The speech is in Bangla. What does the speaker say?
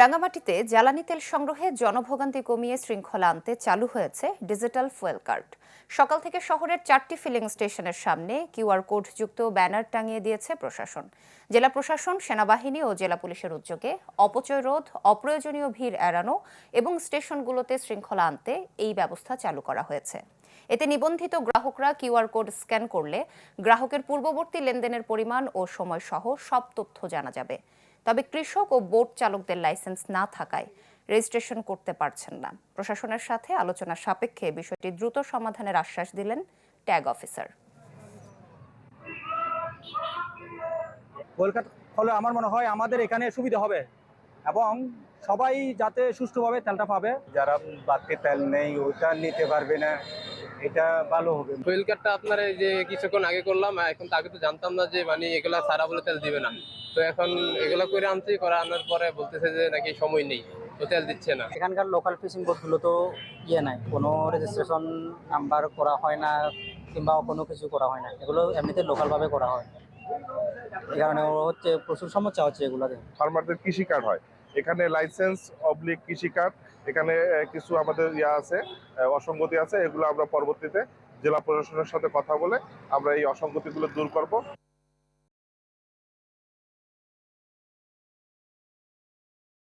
রাঙামাটিতে জ্বালানি তেল সংগ্রহে জনভোগান্তি কমিয়ে শৃঙ্খলা আনতে চালু হয়েছে ডিজিটাল ফুয়েল কার্ড। সকাল থেকে শহরের 4টি ফিলিং স্টেশনের সামনে কিউআর কোড যুক্ত ব্যানার টাঙিয়ে দিয়েছে প্রশাসন। জেলা প্রশাসন, সেনাবাহিনী ও জেলা পুলিশের উদ্যোগে অপচয় রোধ, অপ্রয়োজনীয় ভিড় এড়ানো এবং স্টেশনগুলোতে শৃঙ্খলা আনতে এই ব্যবস্থা চালু করা হয়েছে। এতে নিবন্ধিত গ্রাহকরা কিউআর কোড স্ক্যান করলে গ্রাহকের পূর্ববর্তী লেনদেনের পরিমাণ ও সময় সহ সব তথ্য জানা যাবে। তবে কৃষক ও বোট চালকদের লাইসেন্স না থাকায় রেজিস্ট্রেশন করতে পারছেন না। প্রশাসনের সাথে আলোচনা সাপেক্ষে বিষয়টি দ্রুত সমাধানের আশ্বাস দিলেন ট্যাগ অফিসার। কলকাতা ফলে আমার মনে হয় আমাদের এখানে সুবিধা হবে এবং সবাই যাতে সুষ্ঠুভাবে তেলটা পাবে। যারা বাড়তি তেল নেই ওইটা নিতে পারবে না, এটা ভালো হবে। ফুয়েল কার্ডটা আপনার এই যে কিছুক্ষণ আগে করলাম, এখন তো আগে তো জানতাম না যে মানে এগুলা সারা বলে তেল দিবে না। তো এখন এগুলা করে আনছি, করে আনার পরে বলতেছে যে নাকি সময় নেই, তো তেল দিচ্ছে না। এখানকার লোকাল ফিশিং বোটগুলো তো নাই, কোনো রেজিস্ট্রেশন নাম্বার করা হয় না কিংবা কোনো কিছু করা হয় না, এগুলো এমনিতে লোকালভাবে করা হয়। এই কারণে হচ্ছে প্রচুর সমস্যা হচ্ছে এগুলোতে। ফার্মারদের কৃষি কার্ড হয়, এখানে লাইসেন্স অবলিক কৃষি কার্ড, এখানে কিছু আমাদের আছে, অসঙ্গতি আছে, এগুলো আমরা পরবর্তীতে জেলা প্রশাসনের সাথে কথা বলে আমরা এই অসঙ্গতিগুলো দূর করব।